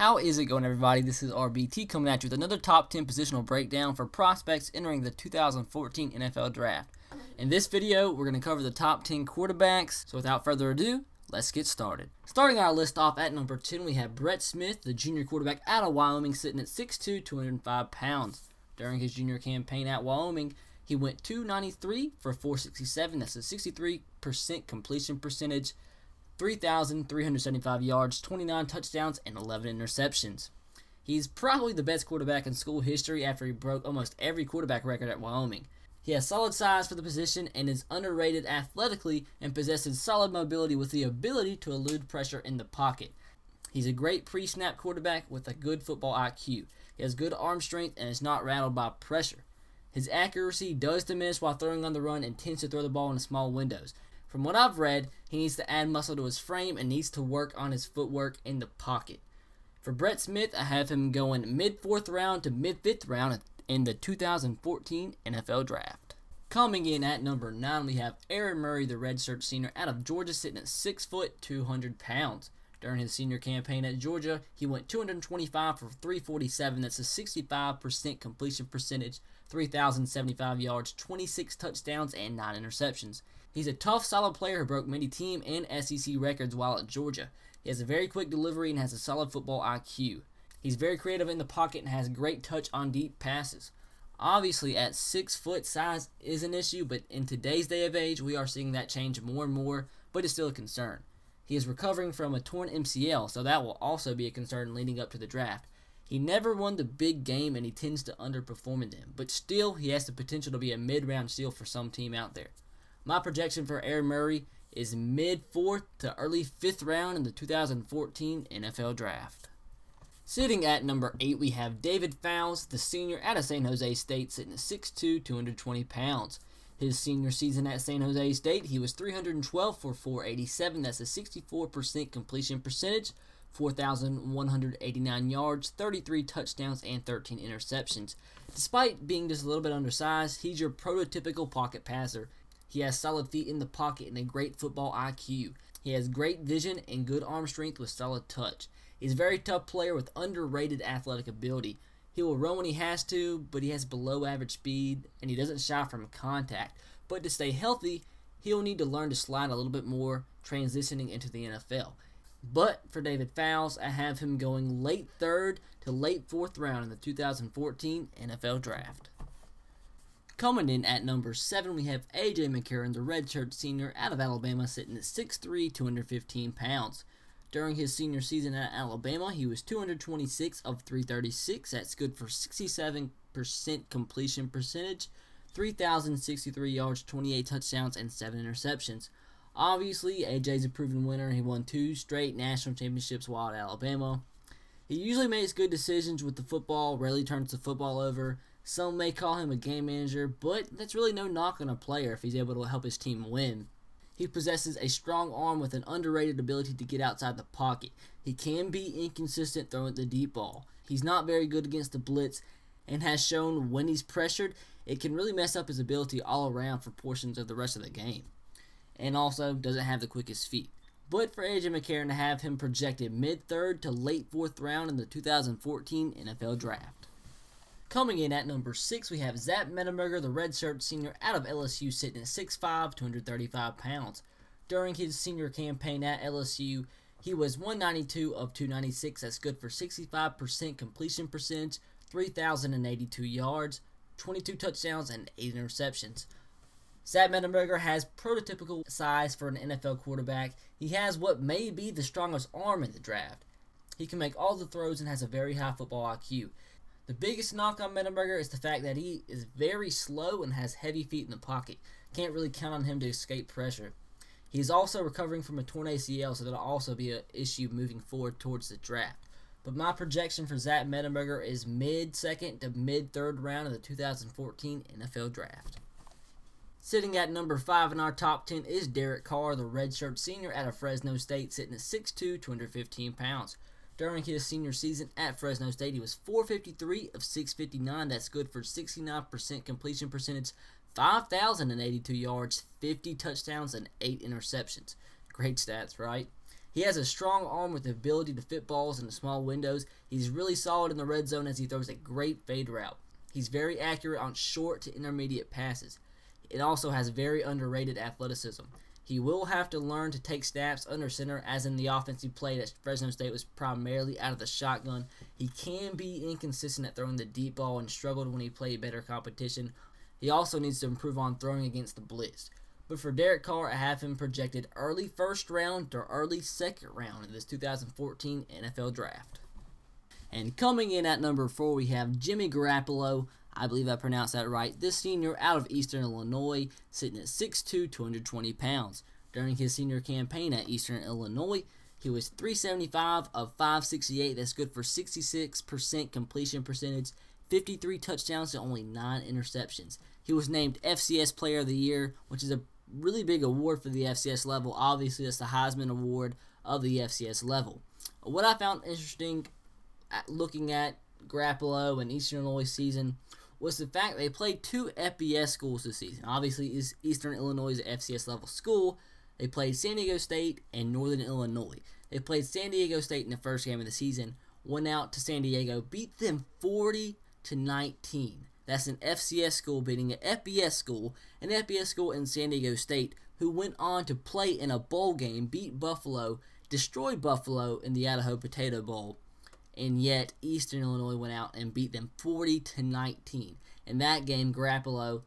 How is it going, everybody? This is RBT coming at you with another top 10 positional breakdown for prospects entering the 2014 NFL Draft. In this video, we're going to cover the top 10 quarterbacks, so without further ado, let's get started. Starting our list off at number 10, we have Brett Smith, the junior quarterback out of Wyoming, sitting at 6'2", 205 pounds. During his junior campaign at Wyoming, he went 293 for 467. That's a 63% completion percentage, 3,375 yards, 29 touchdowns, and 11 interceptions. He's probably the best quarterback in school history after he broke almost every quarterback record at Wyoming. He has solid size for the position and is underrated athletically and possesses solid mobility with the ability to elude pressure in the pocket. He's a great pre-snap quarterback with a good football IQ. He has good arm strength and is not rattled by pressure. His accuracy does diminish while throwing on the run and tends to throw the ball in small windows. From what I've read, he needs to add muscle to his frame and needs to work on his footwork in the pocket. For Brett Smith, I have him going mid-4th round to mid-5th round in the 2014 NFL Draft. Coming in at number 9, we have Aaron Murray, the redshirt senior out of Georgia, sitting at 6 foot, 200 pounds. During his senior campaign at Georgia, he went 225 for 347. That's a 65% completion percentage, 3,075 yards, 26 touchdowns, and 9 interceptions. He's a tough, solid player who broke many team and SEC records while at Georgia. He has a very quick delivery and has a solid football IQ. He's very creative in the pocket and has great touch on deep passes. Obviously, at 6 foot, size is an issue, but in today's day of age, we are seeing that change more and more, but it's still a concern. He is recovering from a torn MCL, so that will also be a concern leading up to the draft. He never won the big game, and he tends to underperform in them, but still, he has the potential to be a mid-round steal for some team out there. My projection for Aaron Murray is mid-4th to early 5th round in the 2014 NFL Draft. Sitting at number 8, we have David Fales, the senior out of San Jose State, sitting at 6'2", 220 pounds. His senior season at San Jose State, he was 312 for 487. That's a 64% completion percentage, 4,189 yards, 33 touchdowns, and 13 interceptions. Despite being just a little bit undersized, he's your prototypical pocket passer. He has solid feet in the pocket and a great football IQ. He has great vision and good arm strength with solid touch. He's a very tough player with underrated athletic ability. He will run when he has to, but he has below average speed, and he doesn't shy from contact. But to stay healthy, he'll need to learn to slide a little bit more, transitioning into the NFL. But for David Fales, I have him going late 3rd to late 4th round in the 2014 NFL Draft. Coming in at number 7, we have McCarron, the redshirt senior out of Alabama, sitting at 6'3", 215 pounds. During his senior season at Alabama, he was 226 of 336. That's good for 67% completion percentage, 3,063 yards, 28 touchdowns, and 7 interceptions. Obviously, AJ's a proven winner. He won 2 straight national championships while at Alabama. He usually makes good decisions with the football, rarely turns the football over. Some may call him a game manager, but that's really no knock on a player if he's able to help his team win. He possesses a strong arm with an underrated ability to get outside the pocket. He can be inconsistent throwing the deep ball. He's not very good against the blitz and has shown when he's pressured, it can really mess up his ability all around for portions of the rest of the game. And also doesn't have the quickest feet. But for McCarron to have him projected mid-3rd to late 4th round in the 2014 NFL Draft. Coming in at number 6, we have Mettenberger, the redshirt senior out of LSU, sitting at 6'5", 235 pounds. During his senior campaign at LSU, he was 192 of 296. That's good for 65% completion percentage, 3,082 yards, 22 touchdowns, and 8 interceptions. Mettenberger has prototypical size for an NFL quarterback. He has what may be the strongest arm in the draft. He can make all the throws and has a very high football IQ. The biggest knock on Mettenberger is the fact that he is very slow and has heavy feet in the pocket. Can't really count on him to escape pressure. He's also recovering from a torn ACL, so that'll also be an issue moving forward towards the draft. But my projection for Mettenberger is mid-2nd to mid-3rd round of the 2014 NFL Draft. Sitting at number 5 in our top 10 is Derek Carr, the redshirt senior out of Fresno State, sitting at 6'2", 215 pounds. During his senior season at Fresno State, he was 453 of 659. That's good for 69% completion percentage, 5,082 yards, 50 touchdowns, and 8 interceptions. Great stats, right? He has a strong arm with the ability to fit balls into small windows. He's really solid in the red zone as he throws a great fade route. He's very accurate on short to intermediate passes. It also has very underrated athleticism. He will have to learn to take snaps under center, as in the offense he played at Fresno State was primarily out of the shotgun. He can be inconsistent at throwing the deep ball and struggled when he played better competition. He also needs to improve on throwing against the blitz. But for Derek Carr, I have him projected early first round to early second round in this 2014 NFL Draft. And coming in at number 4, we have Jimmy Garoppollo. I believe I pronounced that right. This senior out of Eastern Illinois, sitting at 6'2", 220 pounds. During his senior campaign at Eastern Illinois, he was 375 of 568. That's good for 66% completion percentage, 53 touchdowns, and only 9 interceptions. He was named FCS Player of the Year, which is a really big award for the FCS level. Obviously, that's the Heisman Award of the FCS level. What I found interesting looking at Garoppollo and Eastern Illinois season was the fact they played 2 FBS schools this season. Obviously, Eastern Illinois is an FCS level school. They played San Diego State and Northern Illinois. They played San Diego State in the first game of the season, went out to San Diego, beat them 40-19. That's an FCS school beating an FBS school in San Diego State, who went on to play in a bowl game, beat Buffalo, destroyed Buffalo in the Idaho Potato Bowl. And yet, Eastern Illinois went out and beat them 40-19. In that game, Garoppollo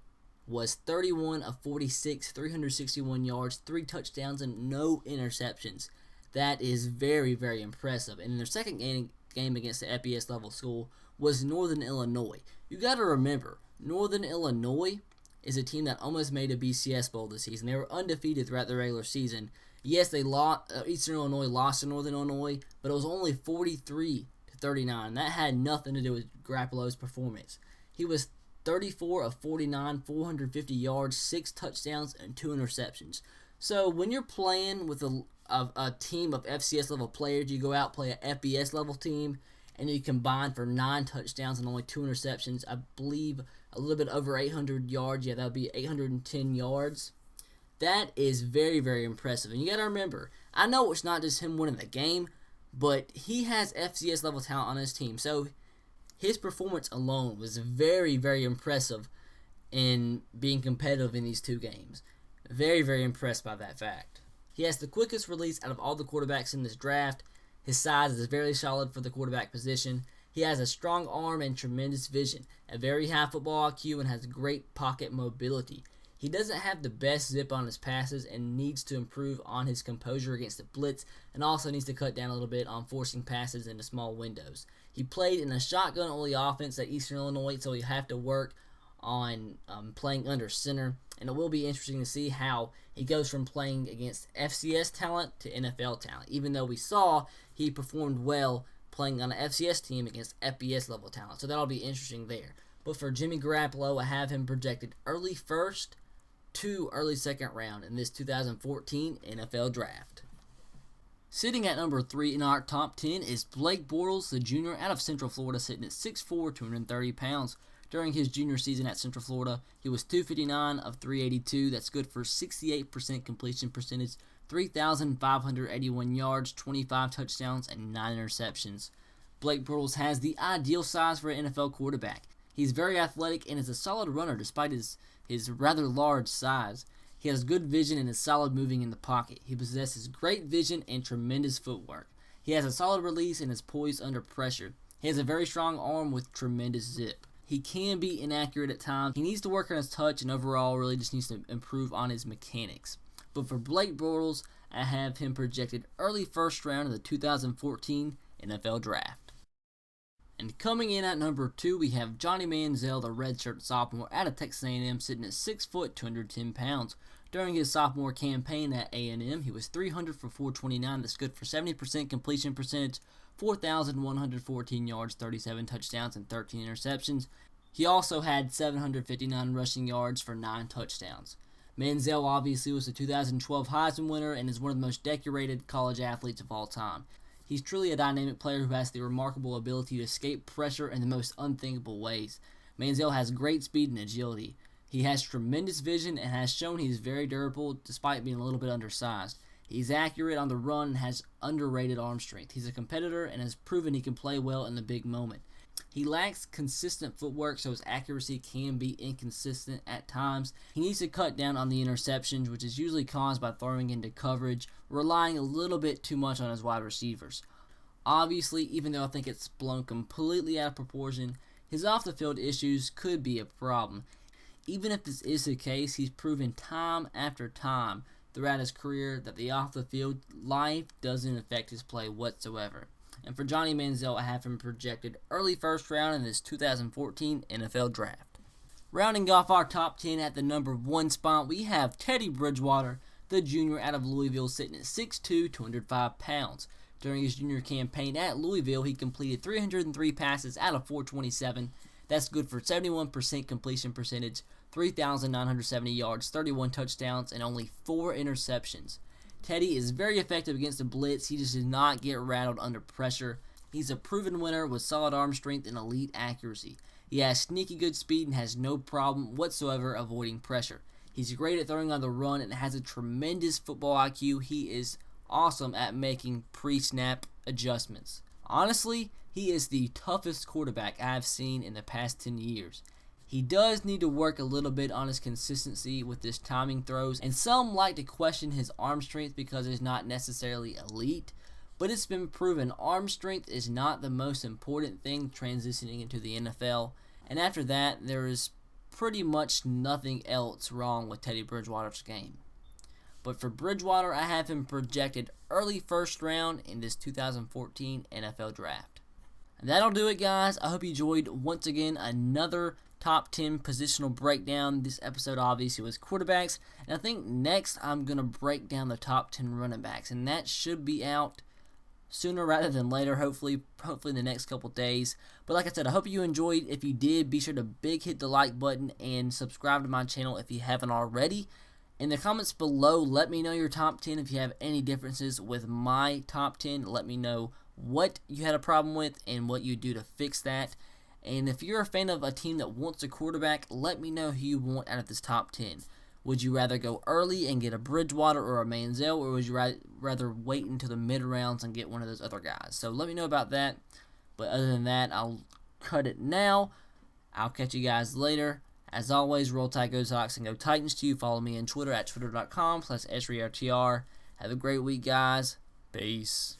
was 31 of 46, 361 yards, 3 touchdowns, and no interceptions. That is very, very impressive. And in their second game against the FBS level school was Northern Illinois. You got to remember, Northern Illinois is a team that almost made a BCS Bowl this season. They were undefeated throughout the regular season. Yes, they lost. Eastern Illinois lost to Northern Illinois, but it was only 43-39. That had nothing to do with Garoppolo's performance. He was 34 of 49, 450 yards, 6 touchdowns, and 2 interceptions. So when you're playing with a team of FCS level players, you go out play an FBS level team, and you combine for 9 touchdowns and only 2 interceptions. I believe a little bit over 800 yards. Yeah, that would be 810 yards. That is very, very impressive. And you got to remember, I know it's not just him winning the game, but he has FCS level talent on his team. So his performance alone was very, very impressive in being competitive in these 2 games. Very, very impressed by that fact. He has the quickest release out of all the quarterbacks in this draft. His size is very solid for the quarterback position. He has a strong arm and tremendous vision, a very high football IQ, and has great pocket mobility. He doesn't have the best zip on his passes and needs to improve on his composure against the blitz, and also needs to cut down a little bit on forcing passes into small windows. He played in a shotgun-only offense at Eastern Illinois, so he'll have to work on playing under center, and it will be interesting to see how he goes from playing against FCS talent to NFL talent, even though we saw he performed well playing on an FCS team against FBS level talent, so that'll be interesting there. But for Jimmy Garoppollo, I have him projected early first to early second round in this 2014 NFL Draft. Sitting at number 3 in our top 10 is Blake Bortles, the junior out of Central Florida, sitting at 6'4", 230 pounds. During his junior season at Central Florida, he was 259 of 382. That's good for 68% completion percentage, 3,581 yards, 25 touchdowns, and 9 interceptions. Blake Bortles has the ideal size for an NFL quarterback. He's very athletic and is a solid runner despite his rather large size. He has good vision and is solid moving in the pocket. He possesses great vision and tremendous footwork. He has a solid release and is poised under pressure. He has a very strong arm with tremendous zip. He can be inaccurate at times. He needs to work on his touch and overall really just needs to improve on his mechanics. But for Blake Bortles, I have him projected early first round in the 2014 NFL Draft. And coming in at number 2, we have Johnny Manziel, the redshirt sophomore out of Texas A&M, sitting at 6', 210 pounds. During his sophomore campaign at A&M, he was 300 for 429. That's good for 70% completion percentage, 4,114 yards, 37 touchdowns, and 13 interceptions. He also had 759 rushing yards for 9 touchdowns. Manziel obviously was the 2012 Heisman winner and is one of the most decorated college athletes of all time. He's truly a dynamic player who has the remarkable ability to escape pressure in the most unthinkable ways. Manziel has great speed and agility. He has tremendous vision and has shown he's very durable despite being a little bit undersized. He's accurate on the run and has underrated arm strength. He's a competitor and has proven he can play well in the big moment. He lacks consistent footwork, so his accuracy can be inconsistent at times. He needs to cut down on the interceptions, which is usually caused by throwing into coverage, relying a little bit too much on his wide receivers. Obviously, even though I think it's blown completely out of proportion, his off-the-field issues could be a problem. Even if this is the case, he's proven time after time throughout his career that the off-the-field life doesn't affect his play whatsoever. And for Johnny Manziel, I have him projected early first round in this 2014 NFL Draft. Rounding off our top 10 at the number 1 spot, we have Teddy Bridgewater, the junior out of Louisville, sitting at 6'2", 205 pounds. During his junior campaign at Louisville, he completed 303 passes out of 427. That's good for 71% completion percentage, 3,970 yards, 31 touchdowns, and only 4 interceptions. Teddy is very effective against the blitz. He just does not get rattled under pressure. He's a proven winner with solid arm strength and elite accuracy. He has sneaky good speed and has no problem whatsoever avoiding pressure. He's great at throwing on the run and has a tremendous football IQ. He is awesome at making pre-snap adjustments. Honestly, he is the toughest quarterback I've seen in the past 10 years. He does need to work a little bit on his consistency with his timing throws, and some like to question his arm strength because it's not necessarily elite, but it's been proven arm strength is not the most important thing transitioning into the NFL, and after that, there is pretty much nothing else wrong with Teddy Bridgewater's game. But for Bridgewater, I have him projected early first round in this 2014 NFL Draft. And that'll do it, guys. I hope you enjoyed, once again, another top 10 positional breakdown. This episode obviously was quarterbacks, and I think next I'm going to break down the top 10 running backs, and that should be out sooner rather than later, hopefully in the next couple days. But like I said, I hope you enjoyed. If you did, be sure to hit the like button and subscribe to my channel if you haven't already. In the comments below, let me know your top 10. If you have any differences with my top 10, let me know what you had a problem with and what you do to fix that. And if you're a fan of a team that wants a quarterback, let me know who you want out of this top 10. Would you rather go early and get a Bridgewater or a Manziel, or would you rather wait until the mid-rounds and get one of those other guys? So let me know about that. But other than that, I'll cut it now. I'll catch you guys later. As always, roll tide, go Sox, and go Titans to you. Follow me on Twitter at twitter.com/SRERTR. Have a great week, guys. Peace.